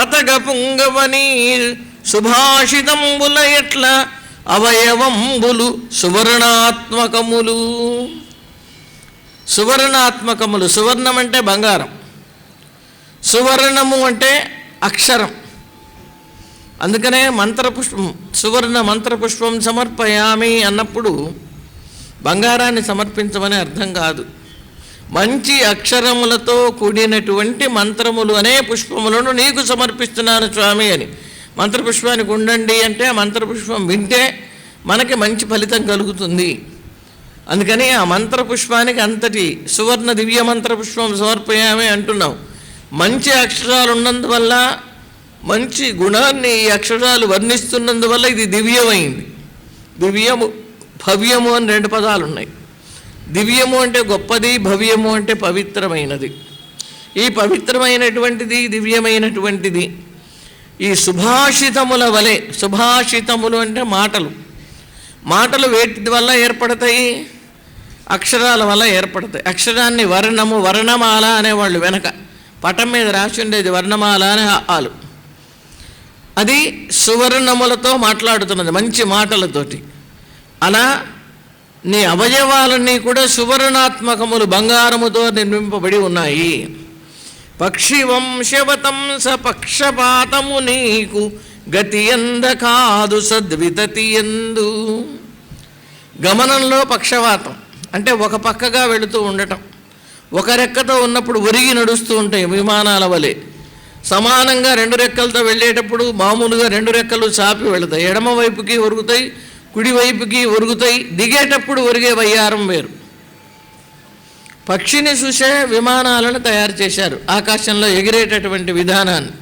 పతగ పుంగవని సుభాషితంబుల ఎట్ల అవయవంబులు సువర్ణాత్మకములు. సువర్ణాత్మకములు, సువర్ణం అంటే బంగారం, సువర్ణము అంటే అక్షరం. అందుకనే మంత్రపుష్పం, సువర్ణ మంత్రపుష్పం సమర్పయామి అన్నప్పుడు బంగారాన్ని సమర్పించమని అర్థం కాదు. మంచి అక్షరములతో కూడినటువంటి మంత్రములు అనే పుష్పములను నీకు సమర్పిస్తున్నాను స్వామి అని. మంత్రపుష్పానికి ఉండండి అంటే ఆ మంత్రపుష్పం వింటే మనకి మంచి ఫలితం కలుగుతుంది. అందుకని ఆ మంత్రపుష్పానికి అంతటి సువర్ణ దివ్య మంత్రపుష్పం సమర్పయామి అంటున్నాం. మంచి అక్షరాలు ఉన్నందువల్ల, మంచి గుణాన్ని ఈ అక్షరాలు వర్ణిస్తున్నందువల్ల ఇది దివ్యమైంది. దివ్యము భవ్యము అని రెండు పదాలు ఉన్నాయి. దివ్యము అంటే గొప్పది, భవ్యము అంటే పవిత్రమైనది. ఈ పవిత్రమైనటువంటిది, దివ్యమైనటువంటిది ఈ సుభాషితముల వలె. సుభాషితములు అంటే మాటలు. మాటలు వేటి వల్ల ఏర్పడతాయి? అక్షరాల వల్ల ఏర్పడతాయి. అక్షరాన్ని వర్ణము, వర్ణమాల అనేవాళ్ళు వెనక పటం మీద రాసి ఉండేది వర్ణమాల అనే ఆలు. అది సువర్ణములతో మాట్లాడుతున్నది, మంచి మాటలతోటి. అలా నీ అవయవాలన్నీ కూడా సువర్ణాత్మకములు, బంగారముతో నిర్మింపబడి ఉన్నాయి. పక్షి వంశవతంస పక్షపాతము నీకు గతి ఎంద కాదు సద్వితతి ఎందు. గమనంలో పక్షపాతం అంటే ఒక పక్కగా వెళుతూ ఉండటం. ఒక రెక్కతో ఉన్నప్పుడు ఒరిగి నడుస్తూ ఉంటాయి విమానాల వలె. సమానంగా రెండు రెక్కలతో వెళ్ళేటప్పుడు మామూలుగా రెండు రెక్కలు చాపి వెళతాయి. ఎడమ వైపుకి ఒరుగుతాయి, కుడివైపుకి ఒరుగుతాయి. దిగేటప్పుడు ఒరిగే వయ్యారం వేరు. పక్షిని చూసే విమానాలను తయారు చేశారు, ఆకాశంలో ఎగిరేటటువంటి విధానాన్ని.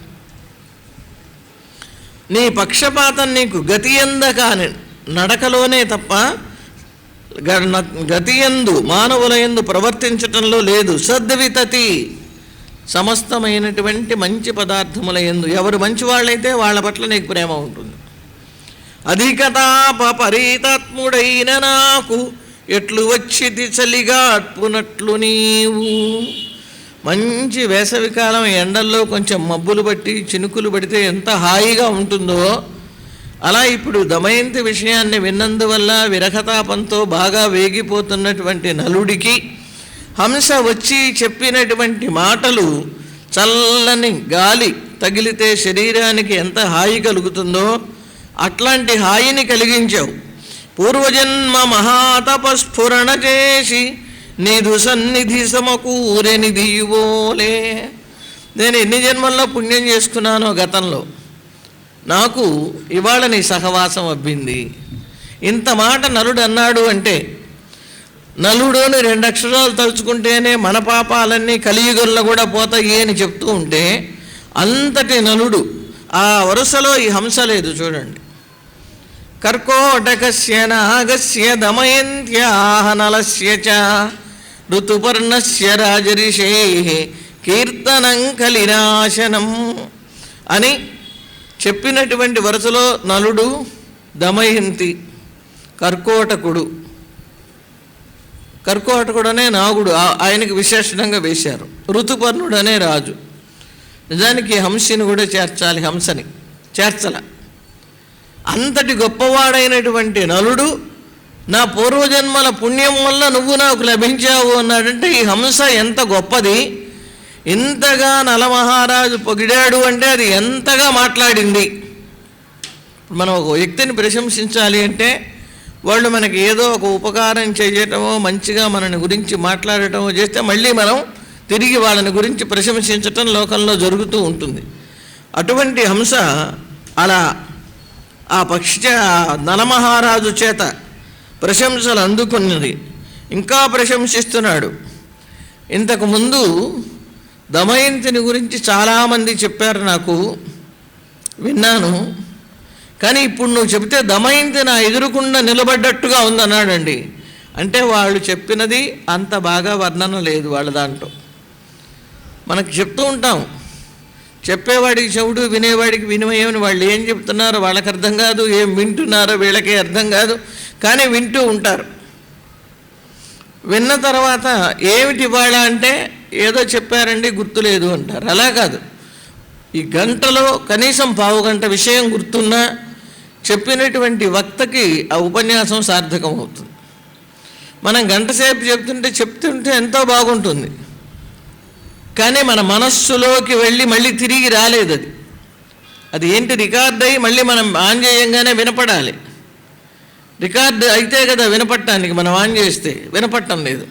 నీ పక్షపాతం నీకు గతి ఎందకాని నడకలోనే తప్ప గతి ఎందు మానవుల ఎందు ప్రవర్తించటంలో లేదు. సద్వితతి సమస్తమైనటువంటి మంచి పదార్థముల ఎందు ఎవరు మంచివాళ్ళైతే వాళ్ళ పట్ల నీకు ప్రేమ ఉంటుంది. అధికతాపరీతాత్ముడైన నాకు ఎట్లు వచ్చిది చలిగా అట్పునట్లు నీవు. మంచి వేసవికాలం ఎండల్లో కొంచెం మబ్బులు పట్టి చినుకులు పడితే ఎంత హాయిగా ఉంటుందో, అలా ఇప్పుడు దమయంతి విషయాన్ని విన్నందువల్ల విరహతాపంతో బాగా వేగిపోతున్నటువంటి నలుడికి హంస వచ్చి చెప్పినటువంటి మాటలు చల్లని గాలి తగిలితే శరీరానికి ఎంత హాయి కలుగుతుందో అట్లాంటి హాయిని కలిగించావు. పూర్వజన్మ మహాతపస్ఫురణ చేసి నీదు సన్నిధి సమకూరెనిది ఇవోలే. నేను ఎన్ని జన్మల్లో పుణ్యం చేసుకున్నానో గతంలో, నాకు ఇవాళ నీ సహవాసం అబ్బింది. ఇంత మాట నలుడు అన్నాడు అంటే, నలుడు అని రెండు అక్షరాలు తలుచుకుంటేనే మన పాపాలన్నీ కలియుగంలో కూడా పోతాయి అని చెప్తూ ఉంటే, అంతటి నలుడు. ఆ వరుసలో ఈ హంస లేదు చూడండి. కర్కోటకస్య నాగస్య దమయంత్యాహ నలస్య చ ఋతుపర్ణస్య రాజరిషే కీర్తనం కలినాశనం అని చెప్పినటువంటి వరుసలో నలుడు, దమయంతి, కర్కోటకుడు. కర్కోటకుడు అనే నాగుడు, ఆయనకి విశేషణంగా వేశారు. ఋతుపర్ణుడు అనే రాజు. నిజానికి హంసిని కూడా చేర్చాలి, హంసని చేర్చల. అంతటి గొప్పవాడైనటువంటి నలుడు నా పూర్వజన్మల పుణ్యం వల్ల నువ్వు నాకు లభించావు అన్నాడంటే ఈ హంస ఎంత గొప్పది. ఇంతగా నలమహారాజు పొగిడాడు అంటే అది ఎంతగా మాట్లాడింది. మనం ఒక వ్యక్తిని ప్రశంసించాలి అంటే వాళ్ళు మనకి ఏదో ఒక ఉపకారం చేయటమో మంచిగా మనని గురించి మాట్లాడటమో చేస్తే మళ్ళీ మనం తిరిగి వాళ్ళని గురించి ప్రశంసించటం లోకంలో జరుగుతూ ఉంటుంది. అటువంటి హంస అలా ఆ నలమహారాజు చేత ప్రశంసలు అందుకున్నది. ఇంకా ప్రశంసిస్తున్నాడు. ఇంతకుముందు దమయంతిని గురించి చాలామంది చెప్పారు, నాకు విన్నాను. కానీ ఇప్పుడు నువ్వు చెబితే దమయంతి నా ఎదురుకుండా నిలబడ్డట్టుగా ఉందన్నాడండి. అంటే వాళ్ళు చెప్పినది అంత బాగా వర్ణన లేదు వాళ్ళ దాంట్లో. మనకు చెప్తూ ఉంటాం, చెప్పేవాడికి చెవుడు, వినేవాడికి వినిమయమని. వాళ్ళు ఏం చెప్తున్నారో వాళ్ళకి అర్థం కాదు, ఏం వింటున్నారో వీళ్ళకే అర్థం కాదు, కానీ వింటూ ఉంటారు. విన్న తర్వాత ఏమిటి ఇవాళ అంటే ఏదో చెప్పారండి గుర్తులేదు అంటారు. అలా కాదు, ఈ గంటలో కనీసం పావుగంట విషయం గుర్తున్నా చెప్పినటువంటి వక్తకి ఆ ఉపన్యాసం సార్థకం అవుతుంది. మనం గంట సేపు చెప్తుంటే ఎంతో బాగుంటుంది, కానీ మన మనస్సులోకి వెళ్ళి మళ్ళీ తిరిగి రాలేదు. అది ఏంటి, రికార్డ్ అయ్యి మళ్ళీ మనం ఆన్ చేయంగానే వినపడాలి. రికార్డు అయితే కదా వినపడటానికి, మనం ఆన్ చేస్తే వినపడటం లేదు.